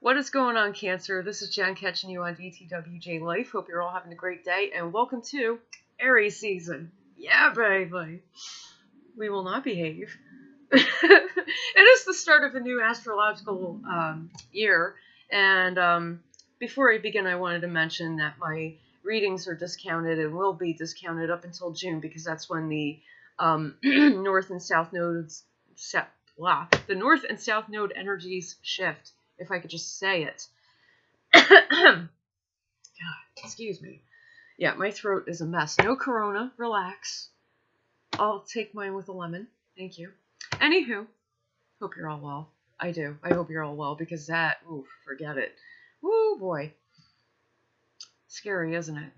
What is going on, Cancer? This is Jen catching you on DTWJLife. Hope you're all having a great day, and welcome to Aries season. Yeah, baby. We will not behave. It is the start of a new astrological year, and before I begin, I wanted to mention that my readings are discounted and will be discounted up until June because that's when the north and south nodes the north and south node energies shift. If I could just say it. God, excuse me. Yeah, my throat is a mess. No corona. Relax. I'll take mine with a lemon. Thank you. Anywho, hope you're all well. I do. I hope you're all well because that, oof, forget it. Woo, boy. Scary, isn't it?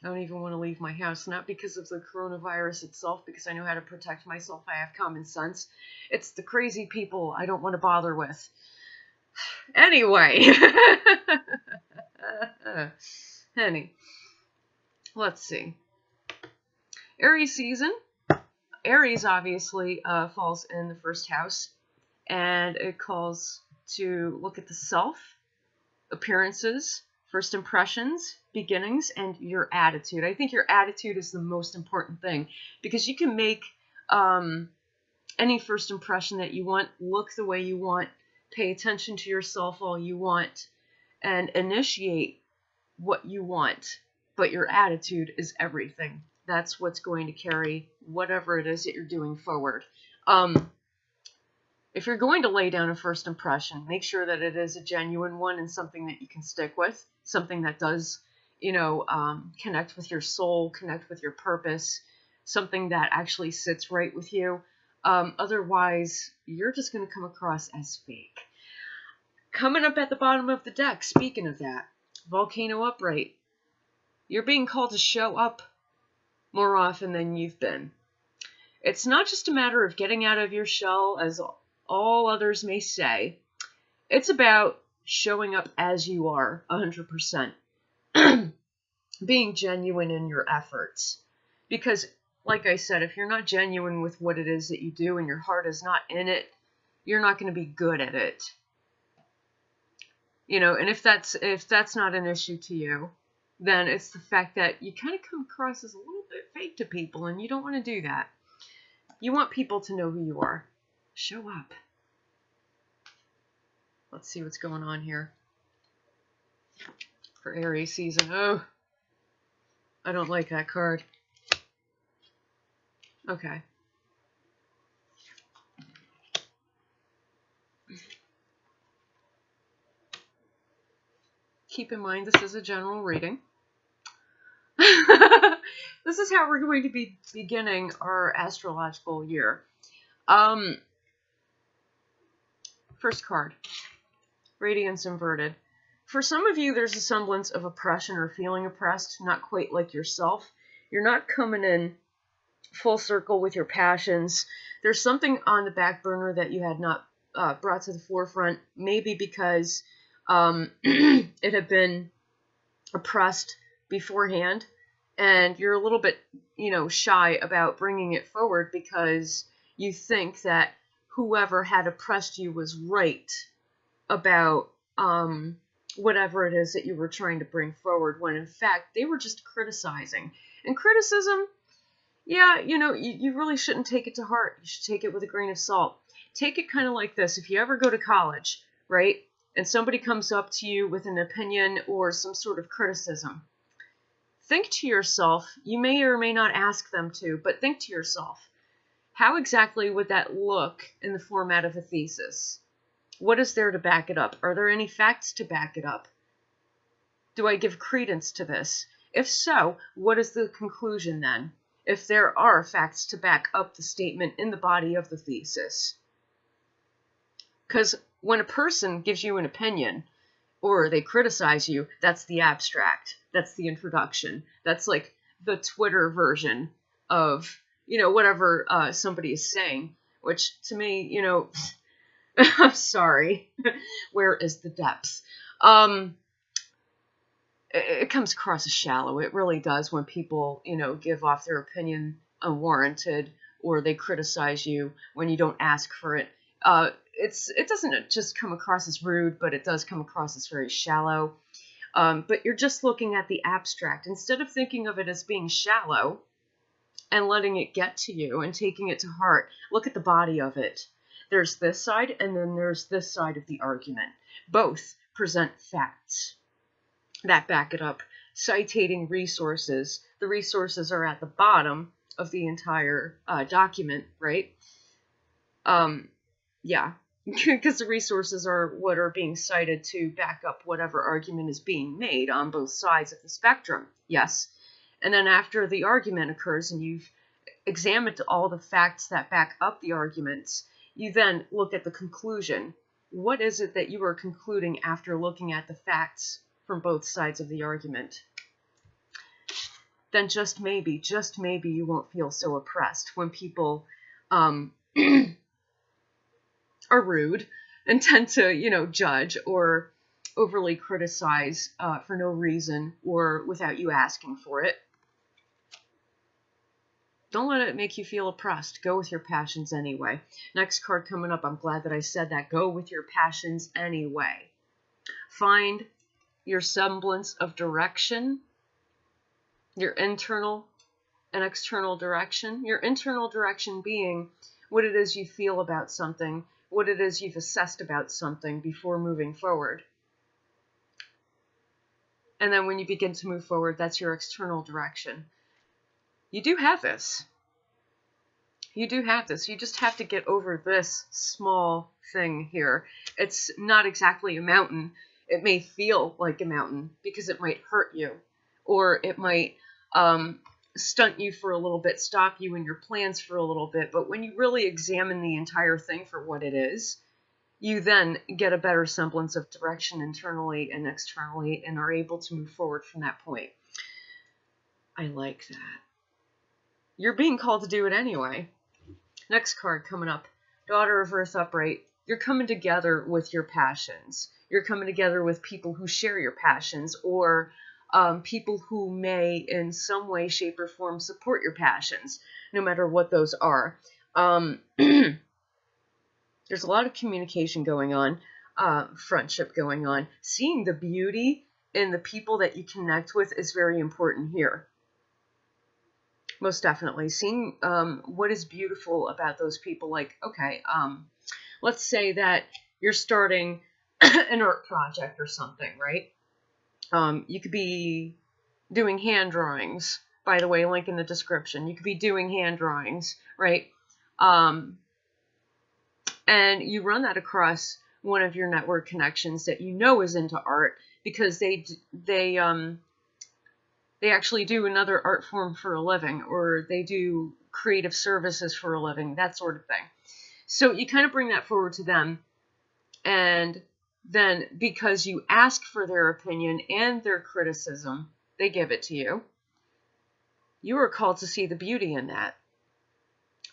I don't even want to leave my house, not because of the coronavirus itself, because I know how to protect myself. I have common sense. It's the crazy people I don't want to bother with. Anyway. Let's see. Aries season. Aries obviously falls in the first house, and it calls to look at the self, appearances, first impressions, beginnings, and your attitude. I think your attitude is the most important thing because you can make any first impression that you want, look the way you want, pay attention to yourself all you want, and initiate what you want. But your attitude is everything. That's what's going to carry whatever it is that you're doing forward. If you're going to lay down a first impression, make sure that it is a genuine one and something that you can stick with, something that does, connect with your soul, connect with your purpose, something that actually sits right with you. Otherwise, you're just going to come across as fake. Coming up at the bottom of the deck, speaking of that, Volcano upright. You're being called to show up more often than you've been. It's not just a matter of getting out of your shell, as all others may say. It's about showing up as you are, 100%. Being genuine in your efforts. Because, like I said, if you're not genuine with what it is that you do and your heart is not in it, you're not going to be good at it. And if that's not an issue to you, then it's the fact that you kind of come across as a little bit fake to people, and you don't want to do that. You want people to know who you are. Show up. Let's see what's going on here for Aries season. Oh, I don't like that card. Okay. Keep in mind this is a general reading. This is how we're going to be beginning our astrological year. First card, Radiance inverted. For some of you, there's a semblance of oppression or feeling oppressed, not quite like yourself. You're not coming in full circle with your passions. There's something on the back burner that you had not brought to the forefront, maybe because it had been oppressed beforehand, and you're a little bit, shy about bringing it forward because you think that whoever had oppressed you was right about whatever it is that you were trying to bring forward, when in fact they were just criticizing. And criticism, yeah, you really shouldn't take it to heart. You should take it with a grain of salt. Take it kind of like this. If you ever go to college, right, and somebody comes up to you with an opinion or some sort of criticism, think to yourself, you may or may not ask them to, but think to yourself, how exactly would that look in the format of a thesis? What is there to back it up? Are there any facts to back it up? Do I give credence to this? If so, what is the conclusion then? If there are facts to back up the statement in the body of the thesis. Because when a person gives you an opinion, or they criticize you, that's the abstract. That's the introduction. That's like the Twitter version of, whatever somebody is saying, which to me, I'm sorry. Where is the depth? It comes across as shallow. It really does when people, give off their opinion unwarranted, or they criticize you when you don't ask for it. it doesn't just come across as rude, but it does come across as very shallow. But you're just looking at the abstract. Instead of thinking of it as being shallow and letting it get to you and taking it to heart, look at the body of it. There's this side, and then there's this side of the argument. Both present facts that back it up, citating resources. The resources are at the bottom of the entire document, right? Yeah, because the resources are what are being cited to back up whatever argument is being made on both sides of the spectrum. Yes. And then after the argument occurs and you've examined all the facts that back up the arguments, you then look at the conclusion. What is it that you are concluding after looking at the facts from both sides of the argument? Then just maybe you won't feel so oppressed when people are rude and tend to, judge or overly criticize for no reason or without you asking for it. Don't let it make you feel oppressed. Go with your passions anyway. Next card coming up, I'm glad that I said that. Go with your passions anyway. Find your semblance of direction, your internal and external direction. Your internal direction being what it is you feel about something, what it is you've assessed about something before moving forward. And then when you begin to move forward, that's your external direction. You do have this. You do have this. You just have to get over this small thing here. It's not exactly a mountain. It may feel like a mountain because it might hurt you, or it might stunt you for a little bit, stop you in your plans for a little bit. But when you really examine the entire thing for what it is, you then get a better semblance of direction internally and externally and are able to move forward from that point. I like that. You're being called to do it anyway. Next card coming up, Daughter of Earth Upright. You're coming together with your passions. You're coming together with people who share your passions, or people who may in some way, shape, or form support your passions, no matter what those are. There's a lot of communication going on, friendship going on. Seeing the beauty in the people that you connect with is very important here. Most definitely. Seeing what is beautiful about those people. Like, okay, let's say that you're starting an art project or something, right? You could be doing hand drawings. By the way, link in the description. You could be doing hand drawings, right? And you run that across one of your network connections that you know is into art, because they actually do another art form for a living, or they do creative services for a living, that sort of thing. So you kind of bring that forward to them, and then because you ask for their opinion and their criticism, they give it to you. You are called to see the beauty in that.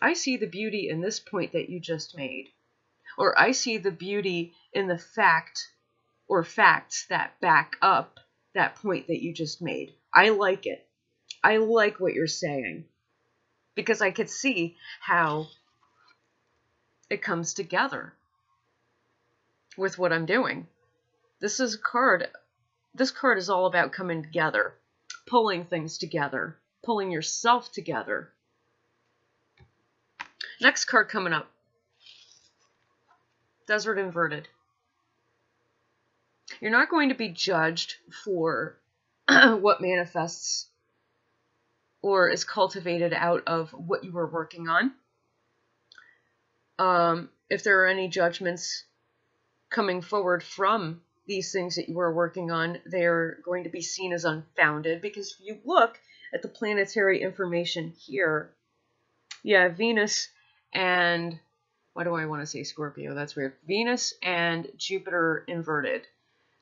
I see the beauty in this point that you just made. Or I see the beauty in the fact or facts that back up that point that you just made. I like it. I like what you're saying, because I could see how it comes together with what I'm doing. This is a card. This card is all about coming together, pulling things together, pulling yourself together. Next card coming up, Desert Inverted. You're not going to be judged for what manifests or is cultivated out of what you were working on. If there are any judgments coming forward from these things that you were working on, they're going to be seen as unfounded, because if you look at the planetary information here, you have Venus and, why do I want to say Scorpio? That's weird. Venus and Jupiter inverted.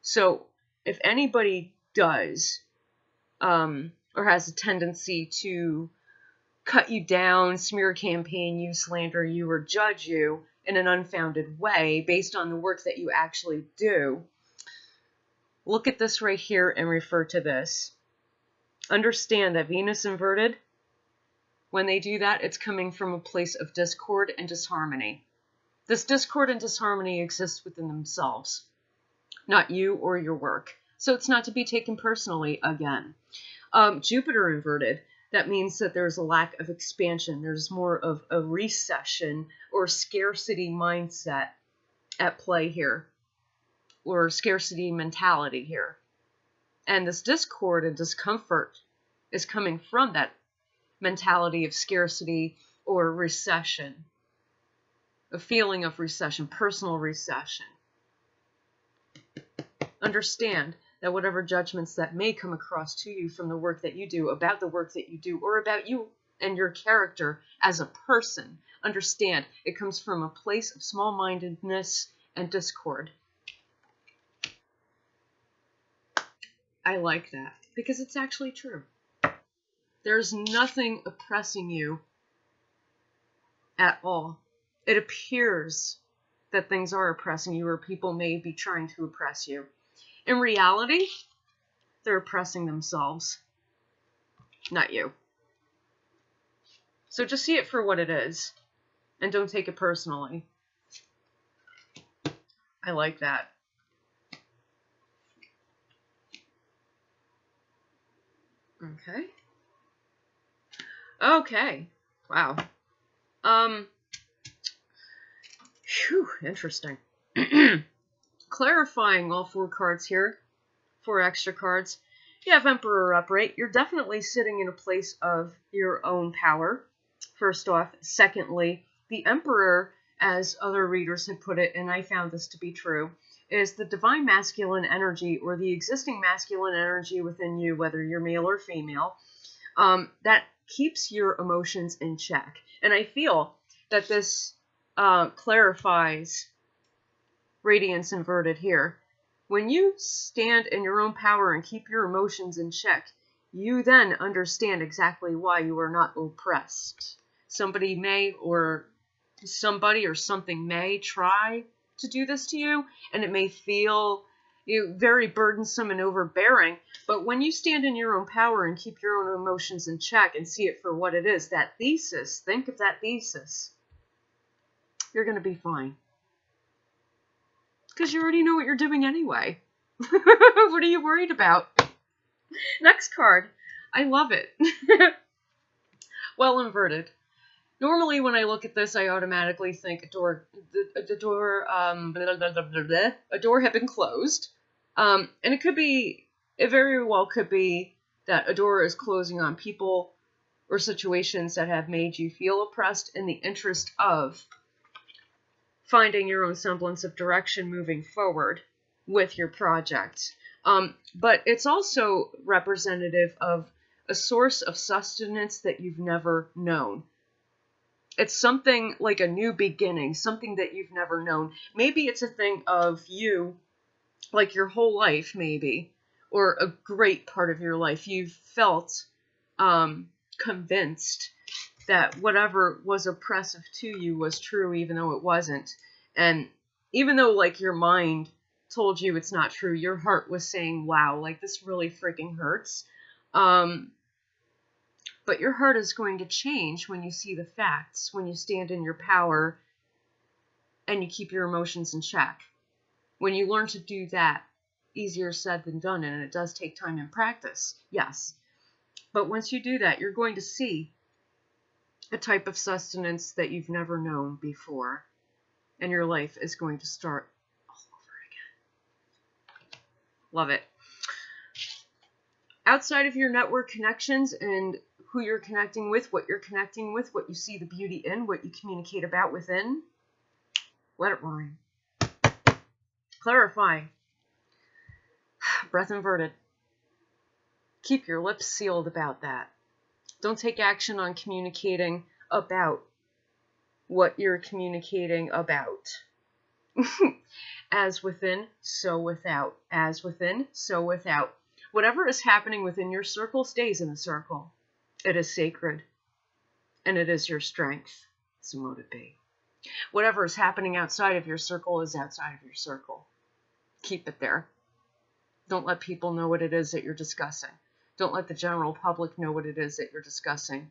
So if anybody does or has a tendency to cut you down, smear campaign you, slander you, or judge you in an unfounded way based on the work that you actually do, look at this right here and refer to this. Understand that Venus inverted, when they do that, it's coming from a place of discord and disharmony. This discord and disharmony exists within themselves, not you or your work. So it's not to be taken personally again. Jupiter inverted, that means that there's a lack of expansion. There's more of a recession or scarcity mindset at play here, or scarcity mentality here. And this discord and discomfort is coming from that mentality of scarcity or recession, a feeling of recession, personal recession. Understand that whatever judgments that may come across to you from the work that you do, about the work that you do, or about you and your character as a person, understand it comes from a place of small-mindedness and discord. I like that because it's actually true. There's nothing oppressing you at all. It appears that things are oppressing you, or people may be trying to oppress you. In reality, they're oppressing themselves, not you. So just see it for what it is, and don't take it personally. I like that. Okay. Okay. Wow. Interesting. Clarifying all 4 cards here, 4 extra cards. You have Emperor upright. You're definitely sitting in a place of your own power, first off. Secondly, the Emperor, as other readers have put it, and I found this to be true, is the divine masculine energy, or the existing masculine energy within you, whether you're male or female, that keeps your emotions in check. And I feel that this clarifies radiance inverted here. When you stand in your own power and keep your emotions in check, you then understand exactly why you are not oppressed. Somebody or something may try to do this to you, and it may feel very burdensome and overbearing. But when you stand in your own power and keep your own emotions in check and see it for what it is, that thesis, think of that thesis, you're going to be fine. Because you already know what you're doing anyway. What are you worried about? Next card. I love it. Well inverted. Normally when I look at this, I automatically think a door had been closed. And it very well could be that a door is closing on people or situations that have made you feel oppressed in the interest of finding your own semblance of direction moving forward with your project. But it's also representative of a source of sustenance that you've never known. It's something like a new beginning, something that you've never known. Maybe it's a thing of you, like your whole life maybe, or a great part of your life. You've felt convinced that whatever was oppressive to you was true, even though it wasn't. And even though, like, your mind told you it's not true, your heart was saying, wow, like, this really freaking hurts. But your heart is going to change when you see the facts, when you stand in your power and you keep your emotions in check. When you learn to do that, easier said than done, and it does take time and practice, yes. But once you do that, you're going to see a type of sustenance that you've never known before, and your life is going to start all over again. Love it. Outside of your network connections and who you're connecting with, what you're connecting with, what you see the beauty in, what you communicate about within, let it rhyme. Clarify. Breath inverted. Keep your lips sealed about that. Don't take action on communicating about what you're communicating about. As within, so without. As within, so without. Whatever is happening within your circle stays in the circle. It is sacred, and it is your strength. So mote it be. Whatever is happening outside of your circle is outside of your circle. Keep it there. Don't let people know what it is that you're discussing. Don't let the general public know what it is that you're discussing.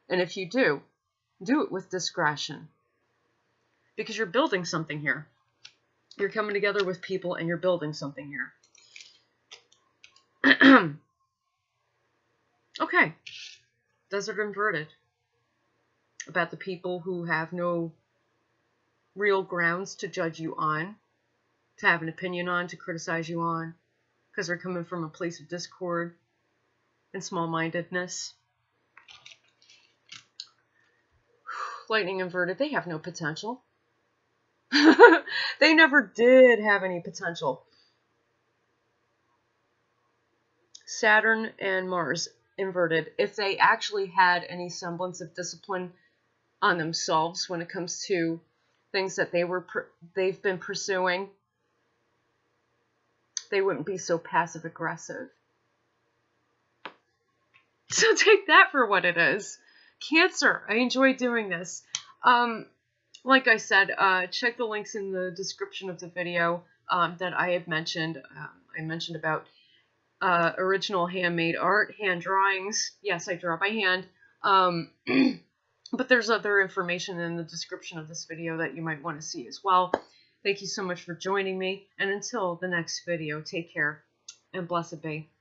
And if you do it with discretion. because you're building something here. You're coming together with people and you're building something here. Okay. Desert inverted. About the people who have no real grounds to judge you on, to have an opinion on, to criticize you on, because they're coming from a place of discord and small-mindedness. Lightning inverted, they have no potential. They never did have any potential. Saturn and Mars inverted, if they actually had any semblance of discipline on themselves when it comes to things that they've been pursuing, they wouldn't be so passive aggressive. So take that for what it is. Cancer, I enjoy doing this. Like I said, check the links in the description of the video that I have mentioned. I mentioned about original handmade art, hand drawings. Yes, I draw by hand. But there's other information in the description of this video that you might want to see as well. Thank you so much for joining me. And until the next video, take care and blessed be.